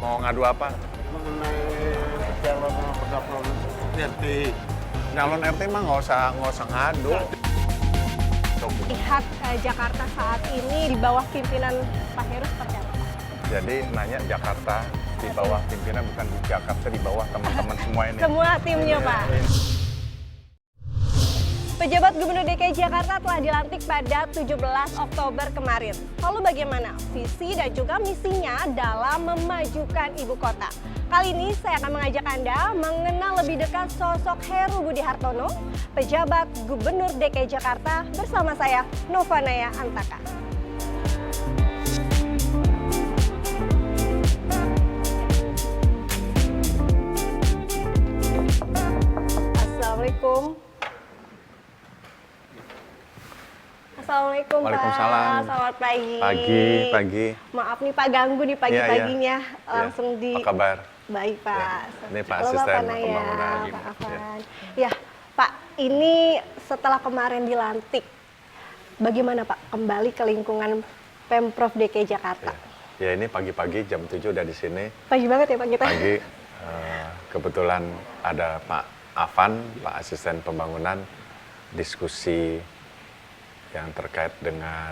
Mau ngadu apa? Mengenai calon pendaftaran RT. Calon RT mah nggak usah ngadu. Lihat Jakarta saat ini di bawah pimpinan Pak Heru seperti apa, Pak? Jadi nanya Jakarta di bawah pimpinan, bukan di Jakarta di bawah teman-teman semua ini. Semua timnya, Pak. Pejabat Gubernur DKI Jakarta telah dilantik pada 17 Oktober kemarin. Lalu bagaimana visi dan juga misinya dalam memajukan ibu kota? Kali ini saya akan mengajak Anda mengenal lebih dekat sosok Heru Budi Hartono, pejabat Gubernur DKI Jakarta, bersama saya Novanaya Antaka. Assalamualaikum. Assalamualaikum, Waalaikumsalam. Pak. Selamat pagi. Pagi. Maaf nih Pak, ganggu nih pagi-paginya. Iya. Langsung di... Apa kabar? Baik, Pak. Ya. Ini Pak Halo, Asisten Bapak Naya, Pembangunan. Pak Afan. Ya, Pak, ini setelah kemarin dilantik, bagaimana Pak kembali ke lingkungan Pemprov DKI Jakarta? Ya, ini pagi-pagi jam 7 udah di sini. Pagi banget ya Pak kita? Pagi, kebetulan ada Pak Afan, Pak Asisten Pembangunan, diskusi yang terkait dengan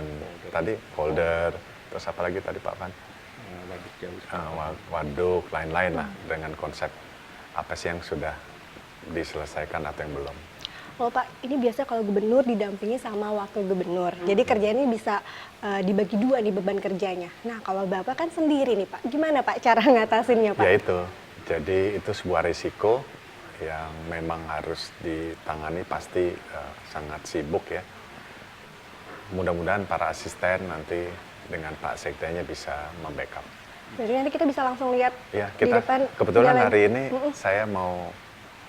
tadi folder, terus apa lagi tadi Pak Afan? Waduk, lain-lain lah, dengan konsep apa sih yang sudah diselesaikan atau yang belum. Oh Pak, ini biasa kalau gubernur didampingi sama wakil gubernur. Jadi kerjanya bisa dibagi dua nih beban kerjanya. Nah kalau Bapak kan sendiri nih Pak, gimana Pak cara ngatasinnya Pak? Ya itu, jadi itu sebuah risiko yang memang harus ditangani, pasti sangat sibuk ya. Mudah-mudahan para asisten nanti dengan Pak Sekdanya bisa membackup. Jadi nanti kita bisa langsung lihat Ya, di kita depan kebetulan jalan. hari ini saya mau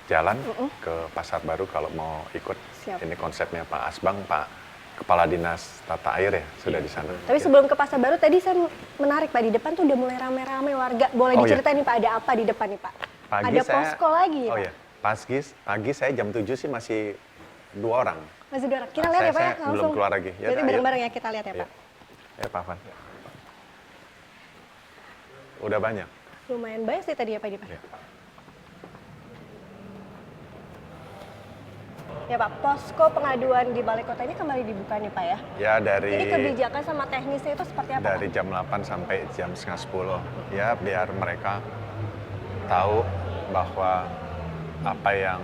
jalan ke Pasar Baru kalau mau ikut. Siap. Ini konsepnya Pak Asbang, Pak Kepala Dinas Tata Air ya, sudah di sana. Tapi sebelum ke Pasar Baru tadi saya menarik Pak, di depan tuh udah mulai rame-rame warga. Boleh Oh, diceritain nih Pak, ada apa di depan nih Pak? Pagi Ada saya- posko lagi ya Oh Pak? ya, pagi saya jam 7 sih masih 2 orang. Masih dua orang. Kita Nah, lihat ya Pak ya, saya langsung. belum keluar lagi. Ya Berarti udah, ayo. bareng-bareng ya kita lihat ya Ya, Pak. ya Pak Afan. Udah banyak. Lumayan banyak sih tadi ya Pak di Pak. Ya. Ya Pak, posko pengaduan di balai kota ini kembali dibuka nih Pak ya. Ya dari Ini kebijakan sama teknisnya itu seperti apa dari Pak? jam 8 sampai jam setengah 10. Ya biar mereka tahu bahwa apa yang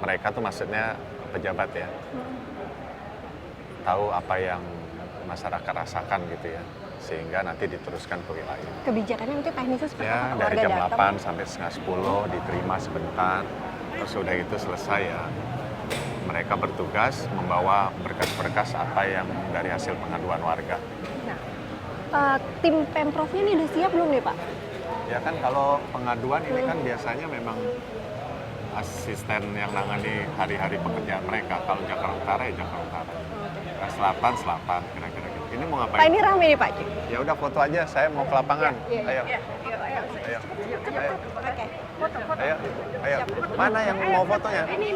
mereka tuh maksudnya pejabat ya. Tahu apa yang masyarakat rasakan gitu ya. Sehingga nanti diteruskan ke wilayah. Kebijakannya nanti teknisnya seperti apa Ya Pak? dari Warga jam datang. 8 sampai setengah 10 diterima sebentar. Terus sudah itu selesai ya. Mereka bertugas membawa berkas-berkas apa yang dari hasil pengaduan warga. Nah, tim Pemprovnya ini udah siap belum nih Pak? Ya kan kalau pengaduan ini kan biasanya memang asisten yang nangani hari-hari pekerjaan mereka. Kalau Jakarta Utara ya Jakarta Utara. Nah, Selatan kira-kira gitu. Ini mau Pak ngapain? ini rame nih Pak. Ya udah foto aja, saya mau ke lapangan. Iya, Ayo. iya. Ayo. Oke. Ayo. Mana yang mau fotonya? Ini,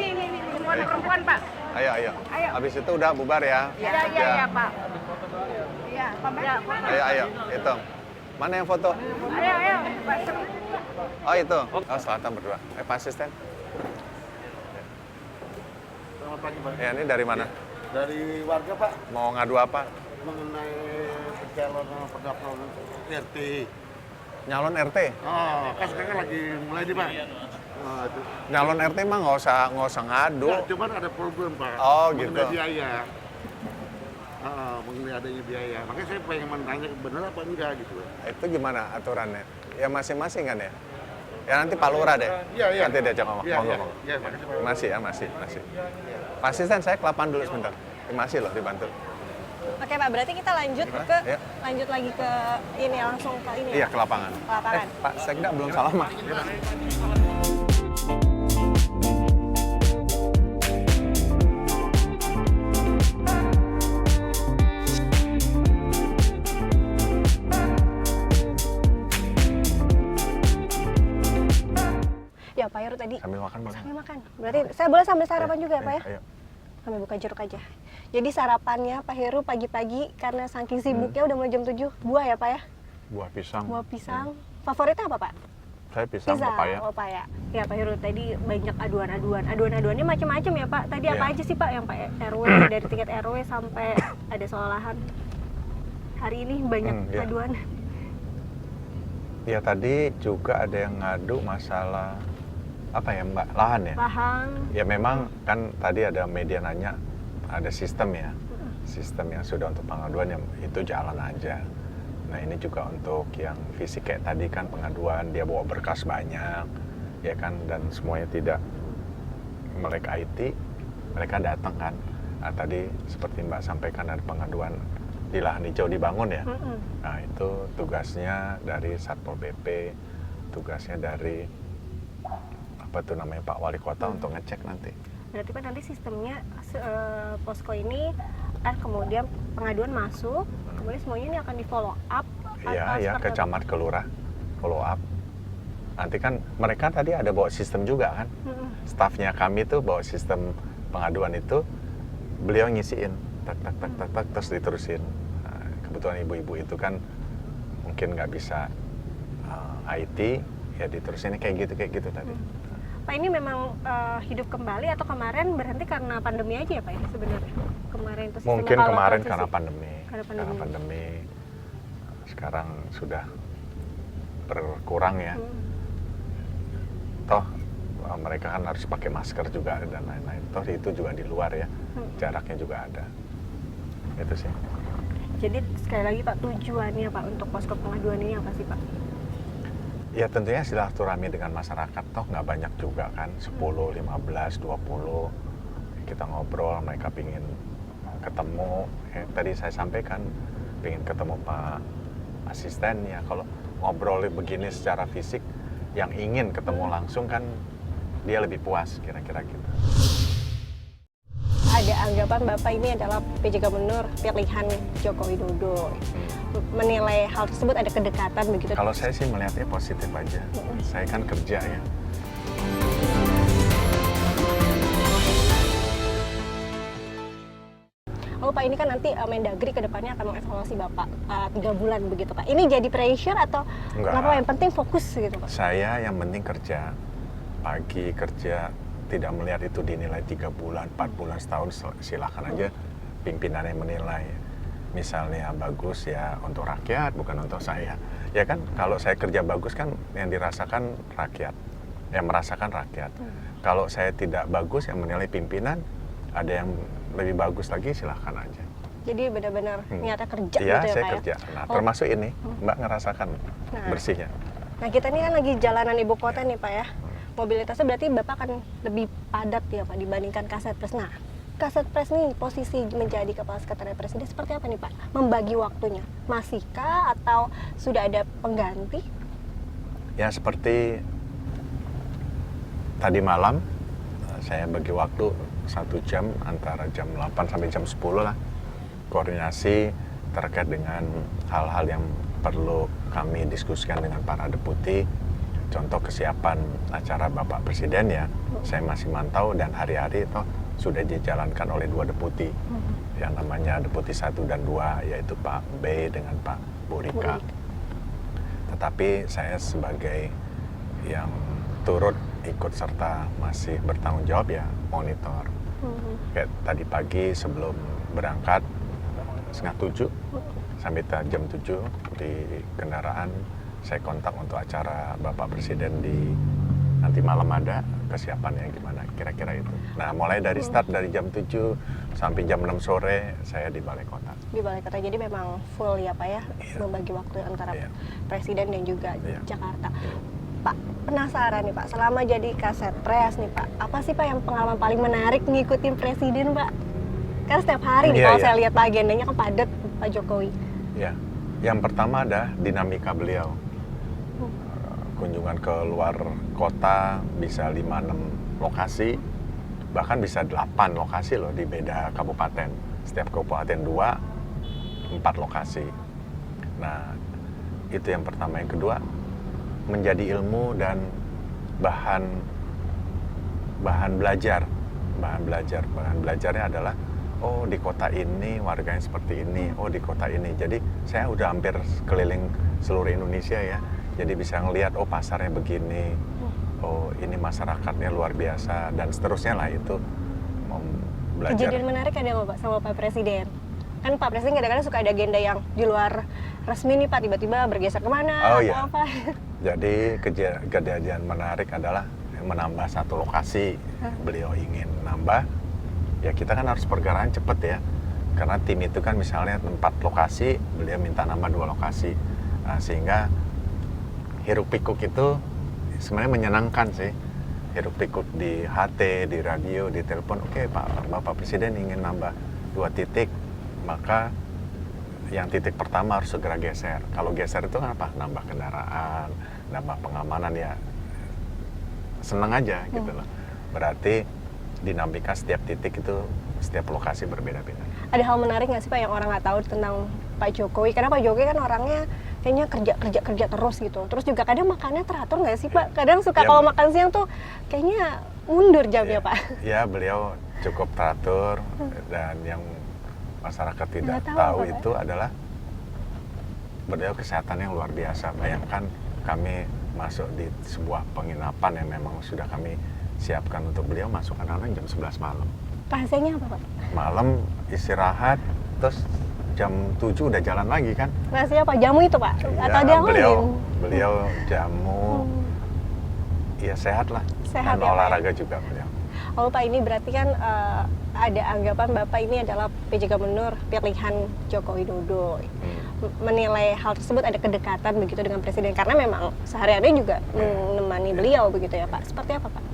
perempuan, Pak. Ayo. Habis itu udah bubar ya. Iya, Pak. Iya, Pak. Ayo. Hitung. Mana yang foto? Ayo, Pak. Oh itu. Oh selatan berdua. Pak Asisten. Selamat pagi Pak. Ya ini dari mana? Dari warga Pak Mau ngadu apa? mengenai calon pendaftaran RT. Nyalon RT. Oh, kan sekarang lagi mulai nih Pak. Oh, itu. Nyalon RT mah nggak usah ngadu. Nah, cuman ada problem Pak. Oh, mengenai gitu. biaya. Mengenai adanya biaya. Makanya saya pengen menanya benar apa enggak gitu. Itu gimana aturannya? Ya masing-masing kan ya? Ya nanti Pak Lurah deh. Iya. Nanti diajak ngomong. Iya, Ngomong. iya, makasih, Pak. Masih. Pak Asisten saya ke lapangan dulu sebentar. Masih loh dibantu. Oke Pak, berarti kita lanjut Gimana? ke Iya. lanjut lagi ke ini langsung ke ini. Iya Pak. ke lapangan. Ke lapangan. Pak Sekda belum salaman. Ya Pak Heru tadi Sambil makan boleh? sambil makan. Berarti saya boleh sambil sarapan juga ya Pak ya? Ayo. Sambil buka jeruk aja. Jadi sarapannya Pak Heru pagi-pagi karena saking sibuknya udah mulai jam 7, buah ya Pak ya? Buah pisang. Buah pisang Favoritnya apa Pak? Saya pisang papaya. Papaya. Ya Pak Heru, tadi banyak aduan-aduannya macam-macam ya Pak. Tadi apa Iya. aja sih Pak yang Pak RW dari tingkat RW sampai ada soal lahan? Hari ini banyak Iya. aduan. Ya tadi juga ada yang ngadu masalah apa ya Mbak, lahan ya. Lahan. Ya memang kan tadi ada media nanya ada sistem ya, sistem yang sudah untuk pengaduan yang itu jalan aja. Nah ini juga untuk yang fisik kayak tadi kan pengaduan dia bawa berkas banyak, ya kan, dan semuanya tidak melek IT, mereka datang kan. Nah, tadi seperti Mbak sampaikan ada pengaduan di lahan hijau dibangun ya. Nah itu tugasnya dari Satpol PP, tugasnya dari apa tuh namanya Pak Wali Kota untuk ngecek nanti. Berarti Pak nanti sistemnya posko ini kan kemudian pengaduan masuk, kemudian semuanya ini akan di follow up. Iya, ya ke camat ke lurah, follow up. Nanti kan mereka tadi ada bawa sistem juga kan. Stafnya kami tuh bawa sistem pengaduan itu, beliau ngisiin, tak, terus diterusin. Nah, kebetulan ibu-ibu itu kan mungkin nggak bisa IT, ya diterusin kayak gitu tadi. Pak ini memang hidup kembali atau kemarin berhenti karena pandemi aja ya Pak ini sebenarnya? Kemarin itu sistemnya Mungkin kalau kemarin transisi. karena pandemi. Karena pandemi. Sekarang sudah berkurang ya. Toh mereka kan harus pakai masker juga dan lain-lain. Toh itu juga di luar ya. Jaraknya juga ada. Itu sih. Jadi sekali lagi Pak, tujuannya Pak untuk posko pengaduan ini apa sih Pak? Ya tentunya silaturahmi dengan masyarakat, toh nggak banyak juga kan, 10, 15, 20. Kita ngobrol, mereka pingin ketemu. Tadi saya sampaikan, pingin ketemu Pak Asisten ya. Kalau ngobrol begini secara fisik, yang ingin ketemu langsung kan dia lebih puas kira-kira gitu. Ada anggapan Bapak ini adalah PJ Gubernur pilihan Joko Widodo. Menilai hal tersebut ada kedekatan begitu? Kalau saya sih melihatnya positif aja. Saya kan kerja ya. Oh Pak, ini kan nanti Mendagri ke depannya akan mengevaluasi Bapak 3 bulan begitu Pak. Ini jadi pressure atau Enggak. kenapa? Yang penting fokus gitu Pak? Saya yang penting kerja. Pagi kerja, tidak melihat itu dinilai 3 bulan, 4 bulan, setahun, silahkan aja pimpinan yang menilai. Misalnya bagus ya untuk rakyat, bukan untuk saya. Ya kan, kalau saya kerja bagus kan yang dirasakan rakyat, yang merasakan rakyat. Kalau saya tidak bagus, yang menilai pimpinan, ada yang lebih bagus lagi, silahkan aja. Jadi benar-benar niatnya kerja Iya, gitu ya saya Pak kerja. ya? Nah, termasuk ini, Mbak ngerasakan bersihnya. Nah kita ini kan lagi jalanan ibu kota nih Pak ya. Mobilitasnya berarti Bapak akan lebih padat ya Pak dibandingkan Kasetpres. Nah, Kasetpres nih posisi menjadi Kepala Sekretariat Presiden seperti apa nih Pak? Membagi waktunya, masihkah atau sudah ada pengganti? Ya seperti tadi malam, saya bagi waktu 1 jam antara jam 8 sampai jam 10 lah. Koordinasi terkait dengan hal-hal yang perlu kami diskusikan dengan para deputi. Contoh kesiapan acara Bapak Presiden ya, saya masih mantau dan hari-hari itu sudah dijalankan oleh 2 deputi. Yang namanya Deputi 1 dan 2, yaitu Pak B dengan Pak Burika. Tetapi saya sebagai yang turut ikut serta masih bertanggung jawab ya monitor. Kayak tadi pagi sebelum berangkat 6:30 sampai jam 7 di kendaraan saya kontak untuk acara Bapak Presiden di nanti malam ada kesiapannya gimana kira-kira itu. Nah mulai dari start dari jam 7 sampai jam 6 sore saya di Balai Kota. Di Balai Kota, jadi memang full ya Pak ya, membagi waktu antara Presiden dan juga Jakarta. Pak, penasaran nih Pak, selama jadi Kasetpres nih Pak, apa sih Pak yang pengalaman paling menarik ngikutin Presiden Pak? Karena setiap hari nih kalau saya lihat Pak agendanya kan padat Pak Jokowi. Ya, yang pertama ada dinamika beliau. Kunjungan ke luar kota bisa 5-6 lokasi, bahkan bisa 8 lokasi loh di beda kabupaten. Setiap kabupaten 2-4 lokasi. Nah, itu yang pertama. Yang kedua, menjadi ilmu dan bahan belajar. Bahan belajarnya adalah oh di kota ini warganya seperti ini, oh di kota ini. Jadi saya udah hampir keliling seluruh Indonesia ya. Jadi bisa ngelihat, oh pasarnya begini, oh ini masyarakatnya luar biasa, dan seterusnya lah itu. Belajar. Kejadian menarik ada nggak Pak sama Pak Presiden? Kan Pak Presiden kadang-kadang suka ada agenda yang di luar resmi nih Pak, tiba-tiba bergeser kemana Oh, atau iya. apa? Jadi kejadian menarik adalah menambah satu lokasi. Beliau ingin nambah, ya kita kan harus pergerakan cepet ya. Karena tim itu kan misalnya 4 lokasi, beliau minta nambah 2 lokasi. Nah, sehingga hiruk pikuk itu sebenarnya menyenangkan sih. Hiruk pikuk di HT, di radio, di telepon, oke Pak, Bapak Presiden ingin nambah 2 titik, maka yang titik pertama harus segera geser. Kalau geser itu kan apa? Nambah kendaraan, nambah pengamanan ya. Seneng aja gitu loh. Berarti dinamika setiap titik itu, setiap lokasi berbeda-beda. Ada hal menarik nggak sih Pak yang orang nggak tahu tentang Pak Jokowi? Karena Pak Jokowi kan orangnya kayaknya kerja terus gitu. Terus juga kadang makannya teratur nggak sih Pak? Kadang suka Ya, kalau makan siang tuh kayaknya mundur jamnya Pak. Ya beliau cukup teratur, dan yang masyarakat tidak Nggak tahu tahu apa, Pak? itu adalah beliau kesehatan yang luar biasa. Bayangkan kami masuk di sebuah penginapan yang memang sudah kami siapkan untuk beliau, masuk kadang-kadang jam 11 malam. Rahasianya apa Pak? Malam istirahat, terus jam 7 udah jalan lagi kan. Rahasianya apa? Jamu itu Pak? Atau ada yang lain? beliau jamu, ya sehat lah. Sehat Dan ya, Pak, ya? olahraga juga beliau. Oh Pak, ini berarti kan ada anggapan Bapak ini adalah PJ Gubernur pilihan Joko Widodo. Menilai hal tersebut ada kedekatan begitu dengan Presiden, karena memang sehari-hari juga menemani beliau begitu ya Pak. Seperti apa Pak?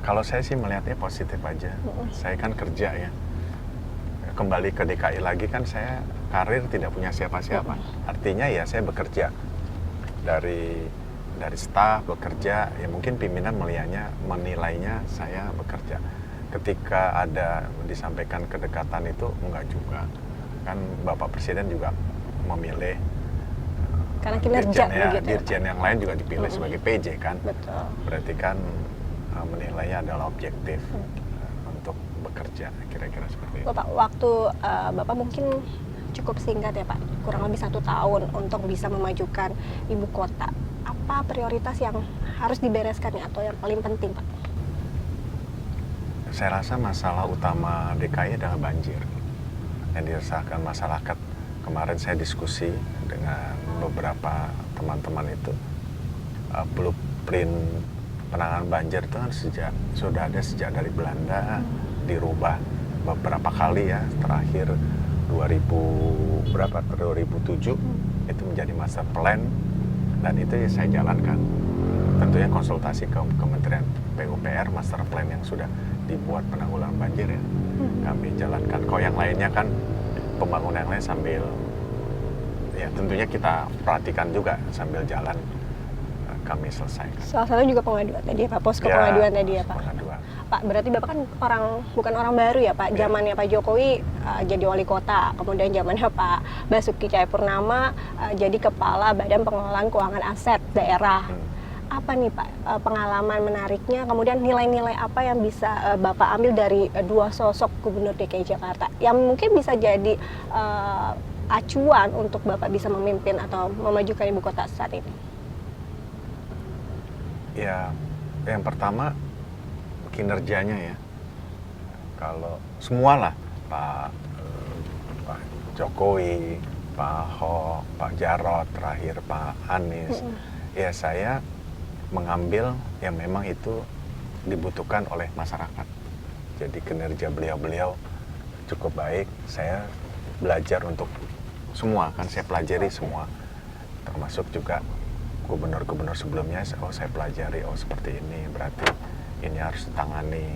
Kalau saya sih melihatnya positif aja. Saya kan kerja ya. Kembali ke DKI lagi kan saya karir tidak punya siapa-siapa. Artinya ya saya bekerja. Dari staf bekerja, ya mungkin pimpinan menilainya saya bekerja. Ketika ada disampaikan kedekatan itu enggak juga. Kan Bapak Presiden juga memilih Karena kinerja dirjen, ya, begitu. dirjen yang lain juga dipilih sebagai PJ kan. Betul. Berarti kan menilainya adalah objektif untuk bekerja, kira-kira seperti itu. Bapak, waktu Bapak mungkin cukup singkat ya Pak, kurang lebih 1 tahun untuk bisa memajukan ibu kota. Apa prioritas yang harus dibereskan ya, atau yang paling penting Pak? Saya rasa masalah utama DKI adalah banjir yang dirasakan masyarakat. Kemarin saya diskusi dengan beberapa teman-teman itu, blueprint penanganan banjir itu kan sudah ada sejak dari Belanda, dirubah beberapa kali ya, terakhir 2007 itu menjadi master plan, dan itu ya saya jalankan. Tentunya konsultasi ke Kementerian PUPR, master plan yang sudah dibuat penanggulangan banjir ya, kami jalankan. Kalau yang lainnya kan pembangunan yang lain sambil, ya tentunya kita perhatikan juga sambil jalan, kami selesaikan. Salah satu juga pengaduan tadi ya Pak, posko Ya, pengaduan tadi ya Pak. pengaduan. Pak, berarti Bapak kan bukan orang baru ya Pak. Zamannya Pak Jokowi jadi wali kota, kemudian zamannya Pak Basuki Cahayapurnama jadi kepala Badan Pengelolaan Keuangan Aset Daerah. Apa nih Pak pengalaman menariknya, kemudian nilai-nilai apa yang bisa Bapak ambil dari 2 sosok Gubernur DKI Jakarta yang mungkin bisa jadi acuan untuk Bapak bisa memimpin atau memajukan ibu kota saat ini? Ya, yang pertama kinerjanya ya. Kalau semualah Pak Jokowi, Pak Ahok, Pak Jarot, terakhir Pak Anies, ya saya mengambil yang memang itu dibutuhkan oleh masyarakat. Jadi kinerja beliau-beliau cukup baik. Saya belajar untuk semua, kan saya pelajari semua, termasuk juga gubernur-gubernur sebelumnya. Saya pelajari, seperti ini, berarti ini harus ditangani,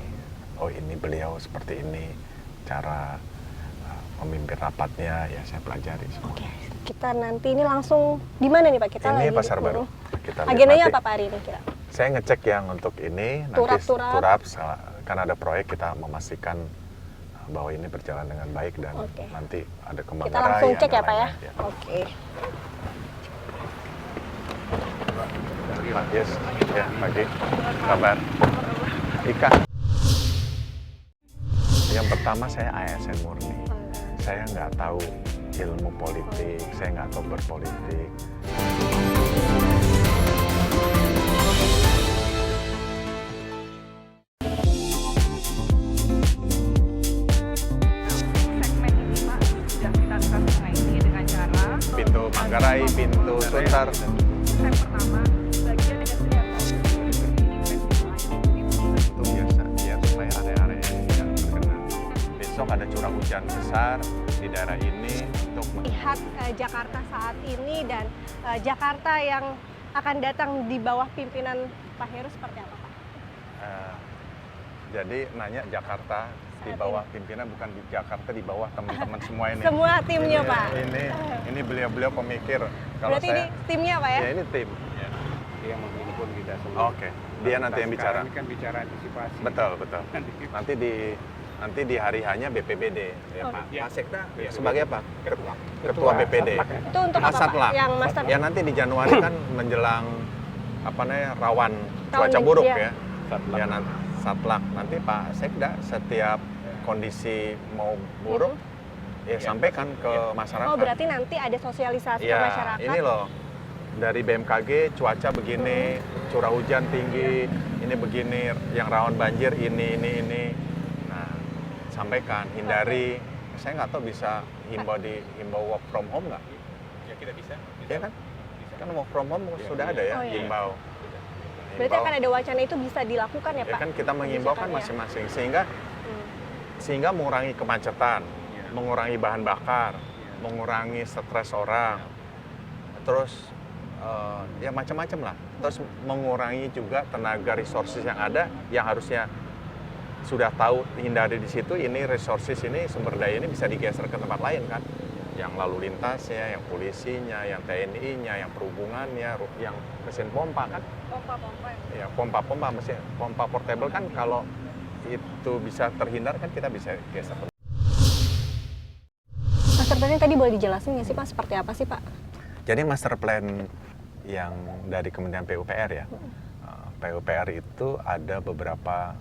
ini beliau seperti ini cara memimpin rapatnya, ya saya pelajari semua. Oke, kita nanti ini langsung di mana nih Pak? Kita Ini lagi Pasar Baru. Kita lihat agendanya nanti. apa Pak hari ini kira? Saya ngecek yang untuk ini, nanti Turap. kan ada proyek, kita memastikan bahwa ini berjalan dengan baik, dan Oke. nanti ada Kita Kemanggarai. langsung cek ada ya Pak ya? lainnya, Oke. Pak, yes. Ya, pagi. Kabar. Ika. Yang pertama saya ASN murni. Saya nggak tahu ilmu politik, saya nggak tahu berpolitik. Manggarai, pintu Sunter. Step pertama, bagian ada setiap Itu biasa ya, supaya area-area yang terkena. Besok ada curah hujan besar di daerah ini untuk Lihat Jakarta saat ini dan Jakarta yang akan datang di bawah pimpinan Pak Heru seperti apa, Pak? Jadi nanya Jakarta di bawah pimpinan, bukan di Jakarta di bawah teman-teman semua ini. Semua timnya, Ini- Pak. Ini beliau-beliau pemikir. Kalau Berarti saya, ini timnya, Pak ya? ya ini tim. Dia menghimpun kita semua. Oke, dia nanti yang bicara. Ini kan bicara antisipasi. Betul, betul. Nanti di hari hanya BPBD ya Oh. Pak. Ya. Pak Sekda Ya, sebagai apa? Ketua BPD. Satlak ya. Itu untuk apa, Pak? Satlak. Yang master Ya nanti di Januari kan menjelang apa namanya rawan Tahun cuaca ini, buruk ya. ya. Ya nanti Satlak nanti Pak Sekda setiap kondisi mau buruk ya sampaikan ke masyarakat. Oh, berarti nanti ada sosialisasi ke Ya, masyarakat. ini loh dari BMKG cuaca begini, curah hujan tinggi, ini begini, yang rawan banjir ini. Nah, sampaikan, hindari. Saya nggak tahu bisa himbau work from home nggak? Ya kita bisa. Ya kan? Kan work from home sudah ada ya, Oh, iya. himbau. Berarti akan ada wacana itu bisa dilakukan ya, Ya Pak? kan kita mengimbau kan Kebijakannya. masing-masing Hmm. sehingga mengurangi kemacetan, mengurangi bahan bakar, mengurangi stres orang, terus ya macam-macam lah. Terus mengurangi juga tenaga resources yang ada yang harusnya sudah tahu hindari di situ, ini resources ini sumber daya ini bisa digeser ke tempat lain kan, yang lalu lintasnya, yang polisinya, yang TNI-nya, yang perhubungannya, yang mesin pompa kan. pompa-pompa. Ya, pompa mesin pompa portable kan kalau itu bisa terhindar kan kita bisa geser. Master plan tadi boleh dijelasin nggak sih, Pak? Seperti apa sih, Pak? Jadi master plan yang dari Kementerian PUPR ya, PUPR itu ada beberapa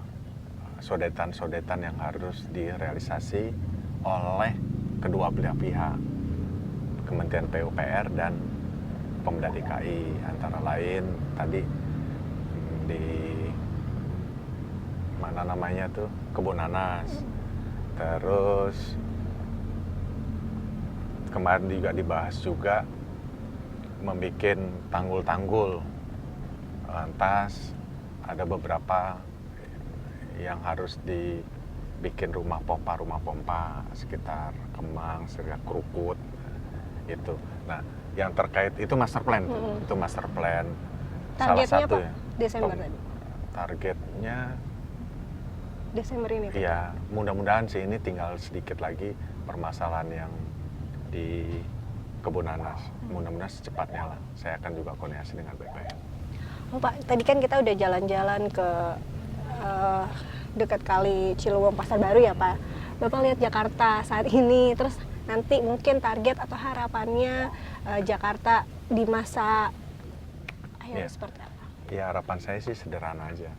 sodetan-sodetan yang harus direalisasi oleh kedua belah pihak, Kementerian PUPR dan Pemda DKI, antara lain tadi di mana namanya tuh Kebonanas, terus kemarin juga dibahas juga membuat tanggul-tanggul, lantas ada beberapa yang harus dibikin rumah pompa sekitar Kemang, sekitar Krukut itu. Nah, yang terkait itu master plan, itu master plan. Targetnya, salah satu Pak? ya. Desember tadi. Targetnya Desember ini, Pak. ya mudah-mudahan sih ini tinggal sedikit lagi permasalahan yang di Kebonanas. Mudah-mudahan secepatnya lah. Saya akan juga koordinasi dengan BPN. Oh, Pak, tadi kan kita udah jalan-jalan ke dekat kali Ciliwung Pasar Baru ya, Pak. Bapak lihat Jakarta saat ini, terus nanti mungkin target atau harapannya Jakarta di masa akhir Ya. seperti apa? Ya harapan saya sih sederhana aja.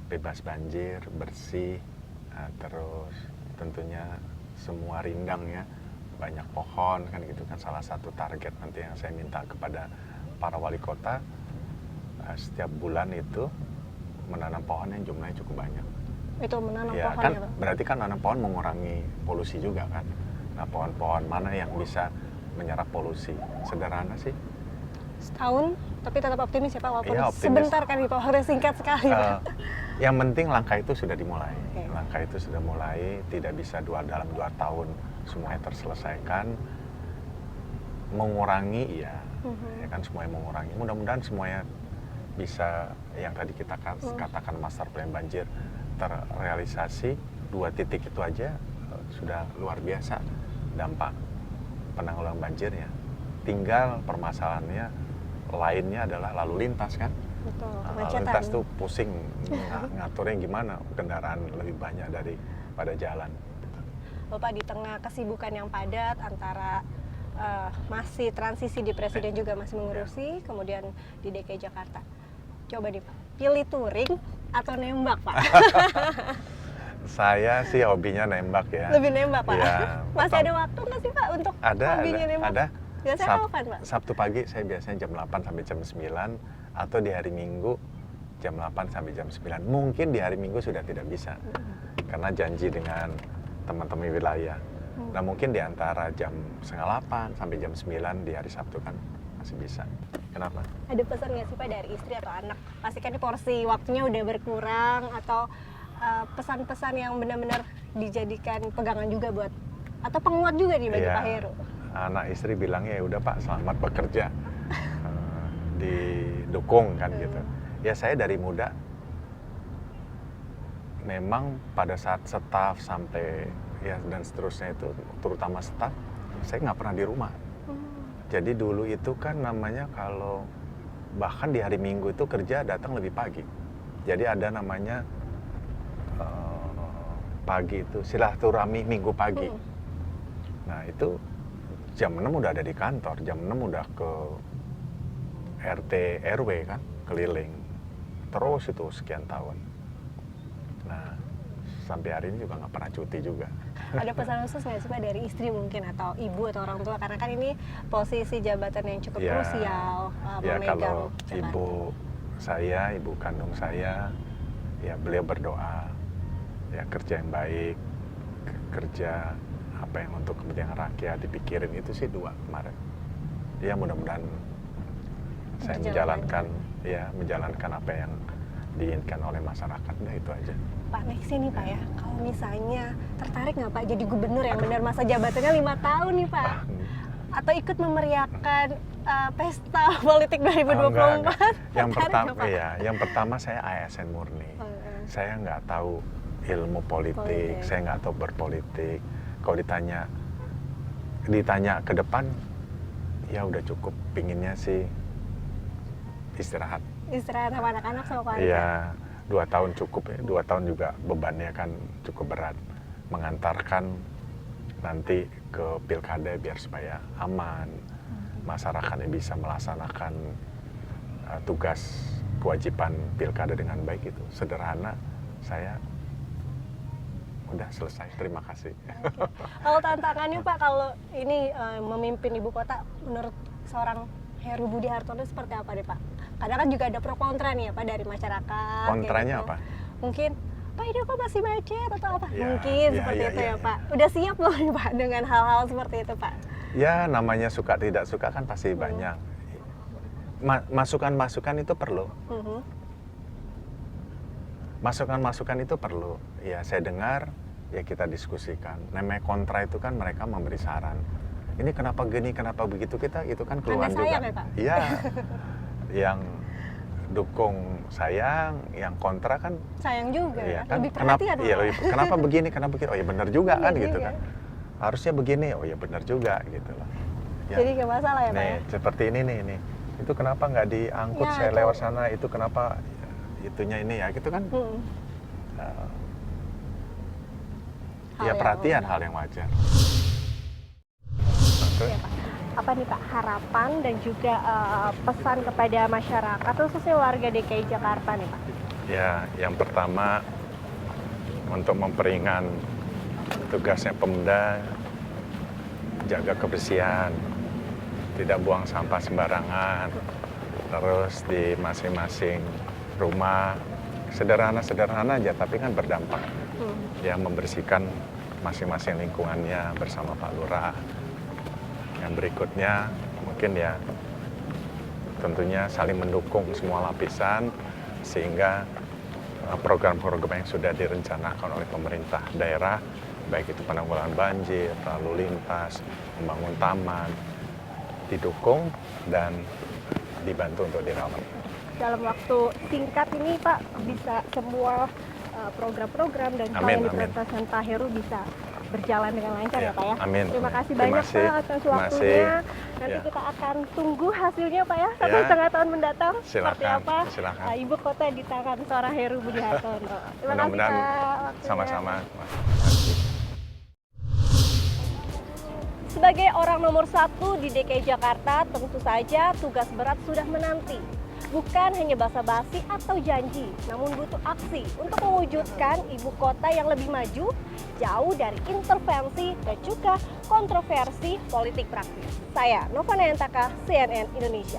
Bebas banjir, bersih, terus tentunya semua rindang ya. Banyak pohon kan gitu kan, salah satu target nanti yang saya minta kepada para wali kota setiap bulan itu menanam pohon yang jumlahnya cukup banyak. Itu menanam Ya pohon kan ya, Pak? berarti kan nanam pohon mengurangi polusi juga kan. Nah pohon-pohon mana yang bisa menyerap polusi? Sederhana sih. Setahun, tapi tetap optimis ya, Pak, walaupun Iya, optimis. sebentar kan di pohonnya singkat sekali, Pak. Yang penting langkah itu sudah dimulai. Oke. Langkah itu sudah mulai, tidak bisa dalam 2 tahun semuanya terselesaikan. Mengurangi ya kan semuanya mengurangi. Mudah-mudahan semuanya bisa yang tadi kita katakan master plan banjir terrealisasi. 2 titik itu aja sudah luar biasa dampak penanggulangan banjirnya. Tinggal permasalahannya lainnya adalah lalu lintas kan. Betul, Lalu kemacetan. lintas tuh pusing ngaturnya gimana, kendaraan lebih banyak daripada jalan. Bapak di tengah kesibukan yang padat antara masih transisi di presiden juga masih mengurusi, kemudian di DKI Jakarta. Coba nih Pak, pilih touring atau nembak Pak? Saya sih hobinya nembak ya. Lebih nembak Pak? Iya, Masih betul. ada waktu nggak sih Pak untuk Ada, hobinya nembak? ada. Biasanya kapan Pak? Sabtu pagi saya biasanya jam 8 sampai jam 9, atau di hari Minggu jam 8 sampai jam 9. Mungkin di hari Minggu sudah tidak bisa, karena janji dengan teman-teman wilayah. Nah mungkin di antara jam 7:30 sampai jam 9 di hari Sabtu kan masih bisa. Kenapa? Ada pesan nggak sih Pak dari istri atau anak? Pastikan ini porsi waktunya udah berkurang atau pesan-pesan yang benar-benar dijadikan pegangan juga buat atau penguat juga nih bagi Iya. Pak Heru. Anak istri bilang ya udah Pak selamat bekerja. Didukung kan gitu. Ya saya dari muda memang pada saat staf sampai ya dan seterusnya itu terutama staf saya nggak pernah di rumah. Jadi dulu itu kan namanya kalau bahkan di hari Minggu itu kerja datang lebih pagi. Jadi ada namanya pagi itu silaturahmi Minggu pagi. Nah itu jam 6 udah ada di kantor, jam 6 udah ke RT RW kan keliling. Terus itu sekian tahun. Nah sampai hari ini juga nggak pernah cuti juga. Ada pesan khusus nggak sih Pak dari istri mungkin atau ibu atau orang tua karena kan ini posisi jabatan yang cukup Ya, krusial ya memegang kalau Jakarta. ibu kandung saya, ya beliau berdoa, ya kerja yang baik, kerja apa yang untuk kepentingan rakyat dipikirin itu sih 2 kemarin. Ya mudah-mudahan saya menjalankan apa yang diinginkan oleh masyarakat, nah itu aja. Pak next nih Pak ya, kalau misalnya tertarik nggak Pak jadi gubernur yang benar masa jabatannya 5 tahun nih Pak? Atau ikut memeriahkan pesta politik 2024? Enggak. Yang Tertarik pertama nggak, Pak? ya, yang pertama saya ASN murni. Saya nggak tahu ilmu politik, saya nggak tahu berpolitik. Kalau ditanya ke depan, ya udah cukup. Pinginnya sih istirahat. Istirahat sama anak-anak sama keluarga. Iya, 2 tahun cukup ya. 2 tahun juga bebannya kan cukup berat. Mengantarkan nanti ke pilkada biar supaya aman. Masyarakatnya bisa melaksanakan tugas kewajiban pilkada dengan baik itu. Sederhana, saya udah selesai. Terima kasih. Kalau tantangannya Pak, kalau ini memimpin ibu kota menurut seorang Heru Budi Hartono seperti apa deh Pak? Kadang kan juga ada pro kontra nih ya Pak dari masyarakat. Kontranya kayak gitu. apa? Mungkin Pak ini kok masih macet atau apa? Ya, Mungkin ya, seperti ya, itu ya, ya ya. Pak. Udah siap belum nih Pak dengan hal-hal seperti itu Pak? Ya namanya suka tidak suka kan pasti banyak. Masukan-masukan itu perlu. Masukan-masukan itu perlu. Ya saya dengar, ya kita diskusikan. Namanya kontra itu kan mereka memberi saran. Ini kenapa gini, kenapa begitu, kita itu kan keluhan Anda juga. sayang ya, Pak? Iya. Yang dukung sayang, yang kontra kan Sayang juga iya ya. kan. Lebih Kenapa perhatian iya, malah. kenapa begini, kenapa begitu. Oh ya benar juga Iya kan gitu juga. kan. Harusnya begini, oh ya benar juga gitu loh. Ya. Jadi nggak masalah ya Pak Nih, ya? seperti ini nih. Itu kenapa nggak diangkut Ya, saya itu. lewat sana, itu kenapa itunya ini ya, gitu kan. Hal Ya yang perhatian, wajar. hal yang wajar. Iya, Pak. Apa nih Pak harapan dan juga pesan kepada masyarakat khususnya warga DKI Jakarta nih Pak? Ya, yang pertama untuk memperingan tugasnya Pemda, jaga kebersihan, tidak buang sampah sembarangan, terus di masing-masing rumah sederhana-sederhana aja tapi kan berdampak. Ya membersihkan masing-masing lingkungannya bersama Pak Lurah. Yang berikutnya mungkin ya tentunya saling mendukung semua lapisan sehingga program-program yang sudah direncanakan oleh pemerintah daerah baik itu penanggulangan banjir, lalu lintas, membangun taman didukung dan dibantu untuk dirawat. Dalam waktu singkat ini Pak bisa semua program-program dan hal Amin, yang amin. diprioritaskan Pak Heru bisa berjalan dengan lancar ya, Ya, Pak ya. amin. Terima kasih Terima banyak kasih. Pak atas Terima waktunya. kasih. Nanti Ya. kita akan tunggu hasilnya Pak ya, Ya. 1,5 tahun mendatang. Seperti Silakan, apa silakan. ibu kota di tangan seorang Heru Budi Hartono. Terima kasih Mudah-mudahan Pak. waktunya. sama-sama. Terima kasih. Sebagai orang nomor 1 di DKI Jakarta, tentu saja tugas berat sudah menanti. Bukan hanya basa-basi atau janji, namun butuh aksi untuk mewujudkan ibu kota yang lebih maju, jauh dari intervensi dan juga kontroversi politik praktis. Saya Nova Nayantaka, CNN Indonesia.